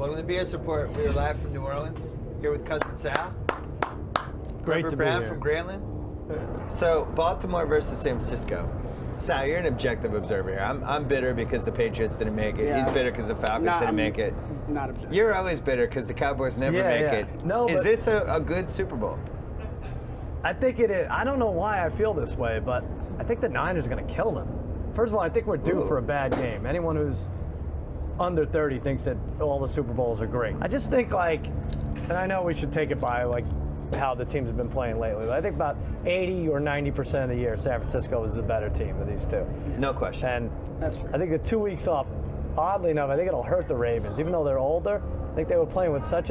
Welcome to the BS Report. We are live from New Orleans, here with Cousin Sal. Great Robert to Brown be here. from Grantland. So, Baltimore versus San Francisco. Sal, you're an objective observer here. I'm bitter because the Patriots didn't make it. Yeah. He's bitter because the Falcons didn't make it. Not objective. You're always bitter because the Cowboys never make it. No, is this a good Super Bowl? I think it is. I don't know why I feel this way, but I think the Niners are going to kill them. First of all, I think we're due for a bad game. Anyone who's under 30 thinks that all the Super Bowls are great. I just think, like, and I know we should take it by, like, how the teams have been playing lately, but I think about 80 or 90% of the year, San Francisco is the better team of these two. No question. And That's true. I think the 2 weeks off, oddly enough, I think it'll hurt the Ravens. Even though they're older, I think they were playing with such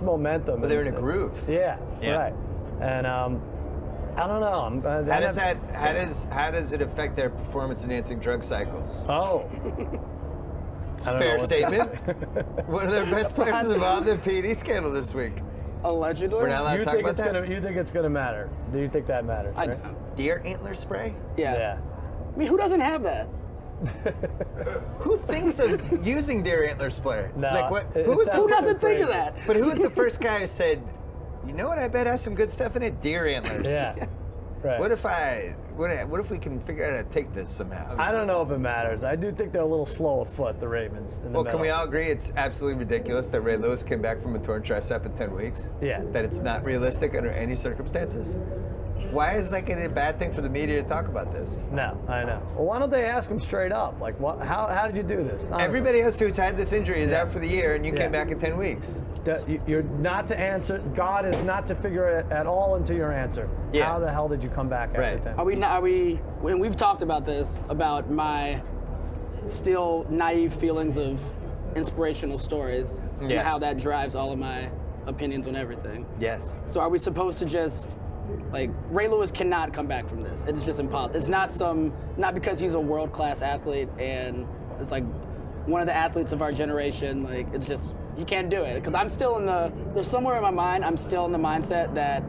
momentum. But they're in a groove. Yeah, Yeah. right. And I don't know. How does it affect their performance-enhancing drug cycles? Oh. It's a fair statement. One of their best players involved in the PD scandal this week. Allegedly. We're not allowed to talk about that? You think it's going to matter? Do you think that matters? I Right? don't. Deer antler spray? Yeah. I mean, who doesn't have that? Who thinks of using deer antler spray? No, Like what? Who doesn't think of that? But who was the first guy who said, "You know what? I bet has some good stuff in it. Deer antlers." Yeah. Right. What if we can figure out how to take this somehow? I don't know if it matters. I do think they're a little slow of foot, the Ravens. In the Well, can we middle. all agree it's absolutely ridiculous that Ray Lewis came back from a torn tricep in 10 weeks? Yeah. That it's not realistic under any circumstances? Why is that a bad thing for the media to talk about this? No, I know. Well, why don't they ask him straight up? Like, what? How did you do this? Honestly. Everybody else who's had this injury is out for the year, and you Yeah. came back in 10 weeks. You're not to answer. God is not to figure it at all into your answer. Yeah. How the hell did you come back Right. after 10? Are we, when we've talked about this, about my still naive feelings of inspirational stories, Yeah. and how that drives all of my opinions on everything. Yes. So are we supposed to just, like, Ray Lewis cannot come back from this. It's just impossible. It's not because he's a world-class athlete and it's like one of the athletes of our generation. Like, it's just, he can't do it. Because I'm still there's somewhere in my mind, I'm still in the mindset that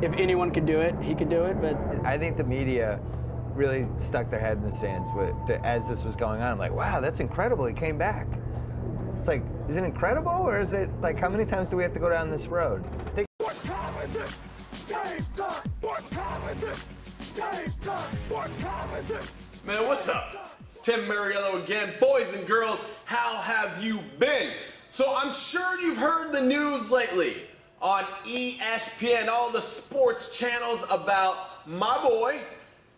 if anyone could do it, he could do it. But I think the media really stuck their head in the sands as this was going on. I'm like, wow, that's incredible. He came back. It's like, is it incredible, or is it like, how many times do we have to go down this road? What time is it? Game time! What time is it? Game time! What time is it? Man, what's up? It's Tim Mariello again. Boys and girls, how have you been? So I'm sure you've heard the news lately on ESPN, all the sports channels about my boy,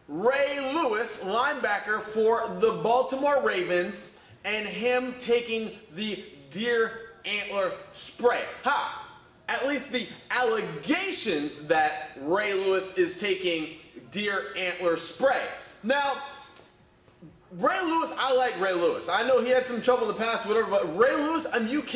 Ray Lewis, linebacker for the Baltimore Ravens, and him taking the deer antler spray. At least the allegations that Ray Lewis is taking deer antler spray. Now, Ray Lewis, I like Ray Lewis. I know he had some trouble in the past, whatever, but Ray Lewis,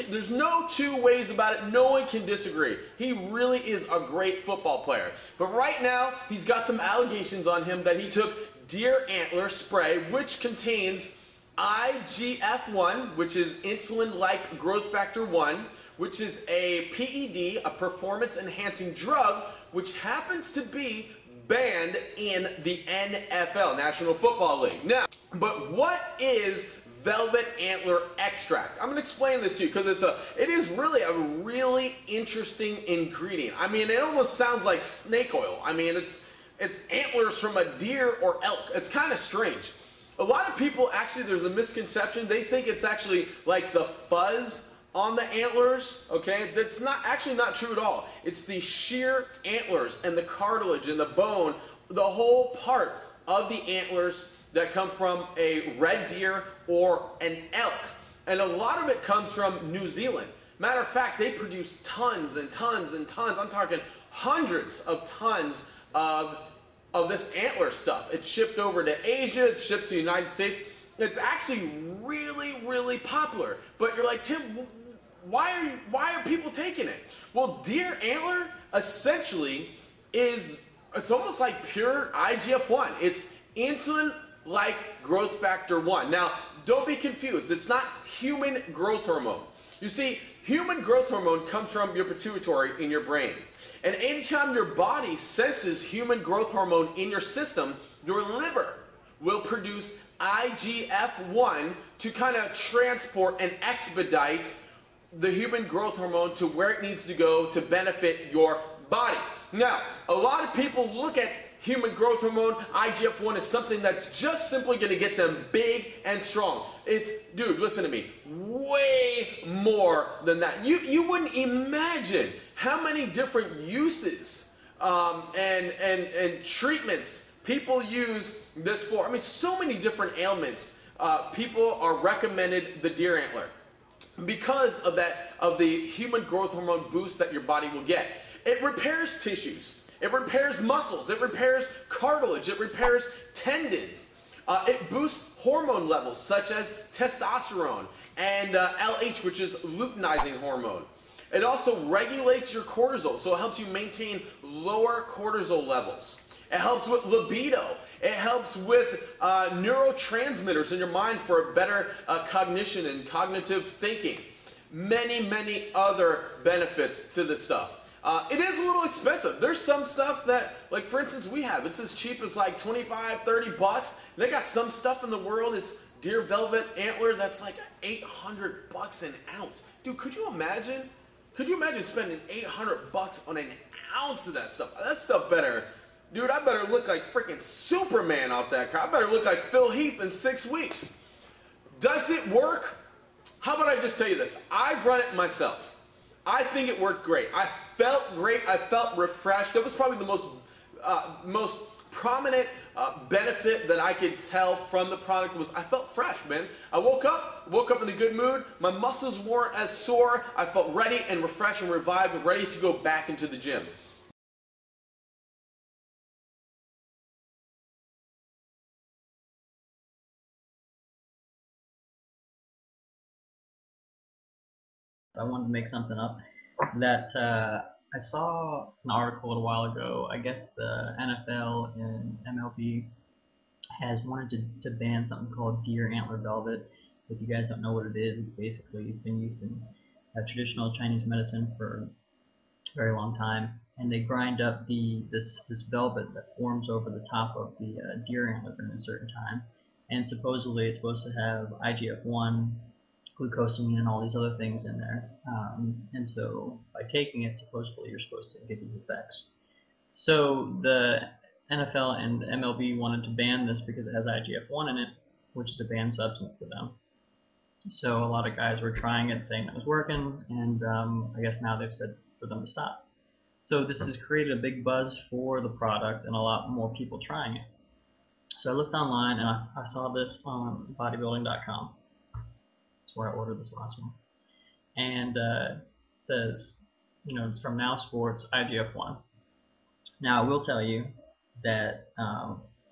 there's no two ways about it. No one can disagree. He really is a great football player. But right now, he's got some allegations on him that he took deer antler spray, which contains IGF-1, which is Insulin-like growth factor 1, which is a PED, a performance-enhancing drug, which happens to be banned in the NFL, National Football League. Now, but what is velvet antler extract? I'm gonna explain this to you because it is really a really interesting ingredient. I mean, it almost sounds like snake oil. I mean, it's antlers from a deer or elk. It's kind of strange. A lot of people, actually, there's a misconception. They think it's actually like the fuzz on the antlers, okay? That's actually not true at all. It's the sheer antlers and the cartilage and the bone, the whole part of the antlers that come from a red deer or an elk. And a lot of it comes from New Zealand. Matter of fact, they produce tons and tons and tons. I'm talking hundreds of tons of this antler stuff. It's shipped over to Asia, it's shipped to the United States. It's actually really, really popular. But you're like, Tim, why are people taking it? Well, deer antler essentially it's almost like pure IGF-1. It's insulin-like growth factor 1. Now, don't be confused. It's not human growth hormone. You see, human growth hormone comes from your pituitary in your brain. And anytime your body senses human growth hormone in your system, your liver will produce IGF-1 to kind of transport and expedite the human growth hormone to where it needs to go to benefit your body. Now, a lot of people look at human growth hormone, IGF-1, as something that's just simply going to get them big and strong. It's, dude, listen to me, way more than that. You wouldn't imagine how many different uses and treatments people use this for. I mean, so many different ailments. People are recommended the deer antler because of that, of the human growth hormone boost that your body will get. It repairs tissues, it repairs muscles, it repairs cartilage, it repairs tendons. It boosts hormone levels such as testosterone and LH, which is luteinizing hormone. It also regulates your cortisol, so it helps you maintain lower cortisol levels. It helps with libido. It helps with neurotransmitters in your mind for better cognition and cognitive thinking. Many, many other benefits to this stuff. It is a little expensive. There's some stuff that, like for instance, we have. It's as cheap as like 25, 30 bucks. They got some stuff in the world. It's deer velvet antler that's like 800 bucks an ounce. Dude, could you imagine? Could you imagine spending 800 bucks on an ounce of that stuff? That stuff better, dude, I better look like freaking Superman off that car. I better look like Phil Heath in 6 weeks. Does it work? How about I just tell you this? I've run it myself. I think it worked great. I felt great. I felt refreshed. That was probably the most prominent benefit that I could tell from the product was I felt fresh, man. I woke up in a good mood. My muscles weren't as sore. I felt ready and refreshed and revived and ready to go back into the gym. I wanted to make something up that I saw an article a little while ago. I guess the NFL and MLB has wanted to ban something called deer antler velvet. If you guys don't know what it is, basically it's been used in traditional Chinese medicine for a very long time, and they grind up this velvet that forms over the top of the deer antler in a certain time, and supposedly it's supposed to have IGF-1, glucosamine, and all these other things in there, and so by taking it, supposedly you're supposed to get these effects. So the NFL and MLB wanted to ban this because it has IGF-1 in it, which is a banned substance to them. So a lot of guys were trying it, saying it was working, and I guess now they've said for them to stop. So this has created a big buzz for the product and a lot more people trying it. So I looked online and I saw this on bodybuilding.com. Where I ordered this last one, and it says, you know, it's from Now Sports, IGF-1. Now I will tell you that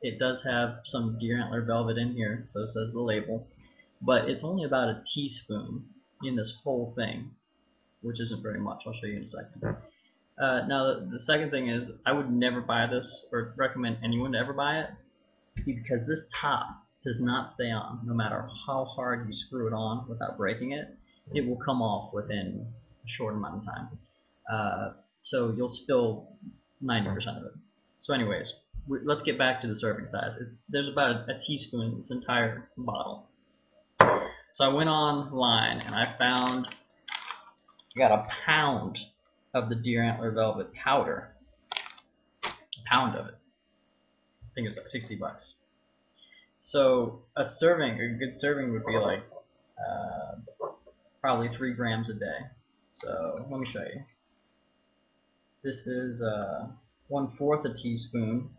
it does have some deer antler velvet in here, so it says the label, but it's only about a teaspoon in this whole thing, which isn't very much. I'll show you in a second. Now the second thing is, I would never buy this or recommend anyone to ever buy it, because this top does not stay on. No matter how hard you screw it on without breaking it, it will come off within a short amount of time. So you'll spill 90% of it. So anyways, let's get back to the serving size. There's about a teaspoon in this entire bottle. So I went online and I found, I got a pound of the deer antler velvet powder. A pound of it. I think it's like 60 bucks. So a good serving would be like probably 3 grams a day. So let me show you. This is 1/4 a teaspoon.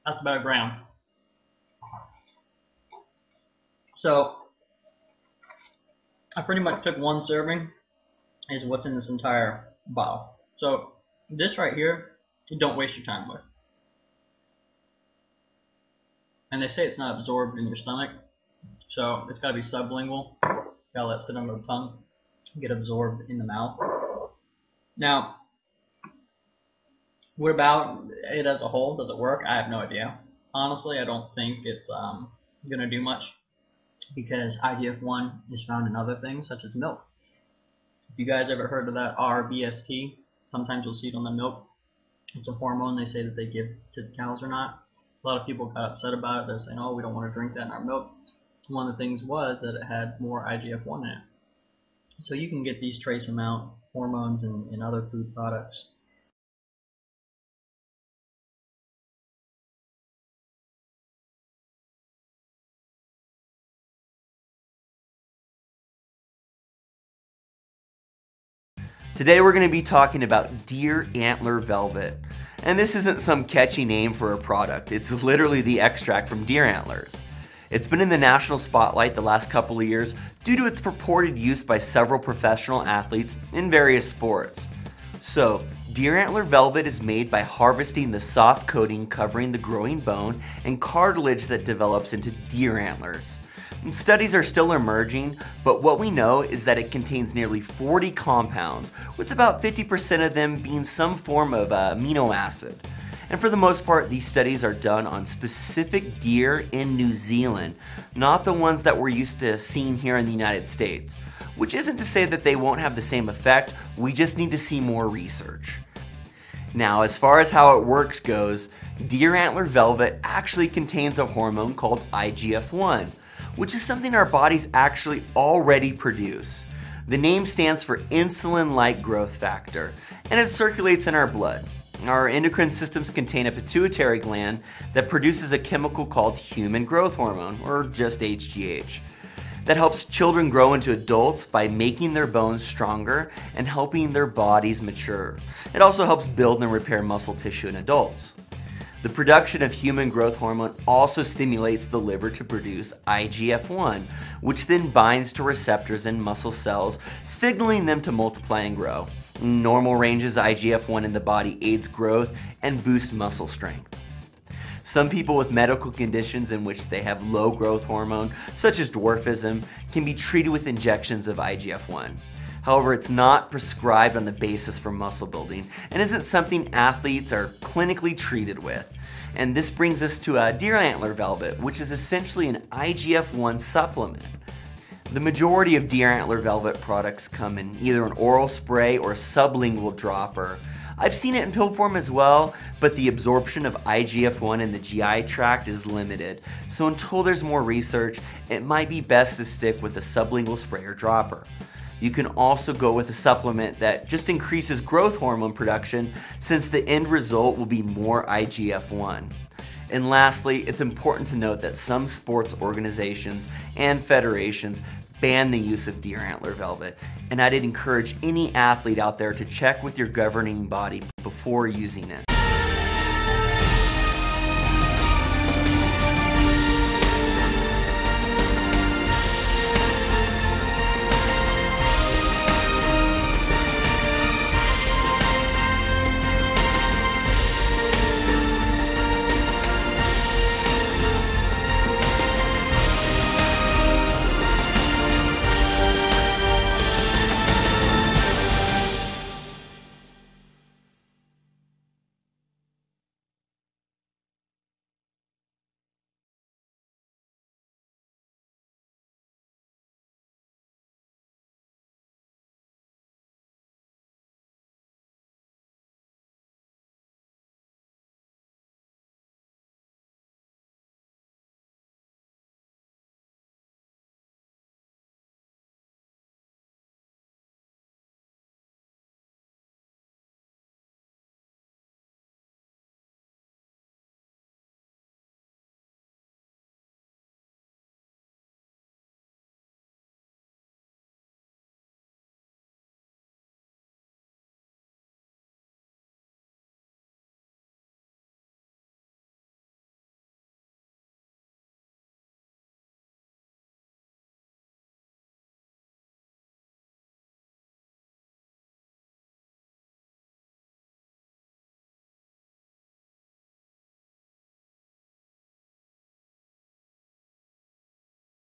That's about a gram. So I pretty much took 1 serving is what's in this entire bottle. So this right here, don't waste your time with. And they say it's not absorbed in your stomach, so it's got to be sublingual. Gotta let it sit under the tongue, get absorbed in the mouth. Now, what about it as a whole? Does it work? I have no idea. Honestly, I don't think it's gonna do much, because IGF-1 is found in other things such as milk. If you guys ever heard of that RBST, sometimes you'll see it on the milk. It's a hormone they say that they give to the cows or not. a lot of people got upset about it. They're saying, oh, we don't want to drink that in our milk. One of the things was that it had more IGF-1 in it. So you can get these trace amount hormones in other food products. Today we're going to be talking about deer antler velvet. And this isn't some catchy name for a product, it's literally the extract from deer antlers. It's been in the national spotlight the last couple of years due to its purported use by several professional athletes in various sports. So, deer antler velvet is made by harvesting the soft coating covering the growing bone and cartilage that develops into deer antlers. Studies are still emerging, but what we know is that it contains nearly 40 compounds, with about 50% of them being some form of amino acid. And for the most part, these studies are done on specific deer in New Zealand, not the ones that we're used to seeing here in the United States. Which isn't to say that they won't have the same effect, we just need to see more research. Now, as far as how it works goes, deer antler velvet actually contains a hormone called IGF-1, which is something our bodies actually already produce. The name stands for Insulin-like growth factor, and it circulates in our blood. Our endocrine systems contain a pituitary gland that produces a chemical called human growth hormone, or just HGH, that helps children grow into adults by making their bones stronger and helping their bodies mature. It also helps build and repair muscle tissue in adults. The production of human growth hormone also stimulates the liver to produce IGF-1, which then binds to receptors in muscle cells, signaling them to multiply and grow. Normal ranges IGF-1 in the body aids growth and boosts muscle strength. Some people with medical conditions in which they have low growth hormone, such as dwarfism, can be treated with injections of IGF-1. However, it's not prescribed on the basis for muscle building and isn't something athletes are clinically treated with. And this brings us to deer antler velvet, which is essentially an IGF-1 supplement. The majority of deer antler velvet products come in either an oral spray or sublingual dropper. I've seen it in pill form as well, but the absorption of IGF-1 in the GI tract is limited. So until there's more research, it might be best to stick with the sublingual spray or dropper. You can also go with a supplement that just increases growth hormone production, since the end result will be more IGF-1. And lastly, it's important to note that some sports organizations and federations ban the use of deer antler velvet, and I'd encourage any athlete out there to check with your governing body before using it.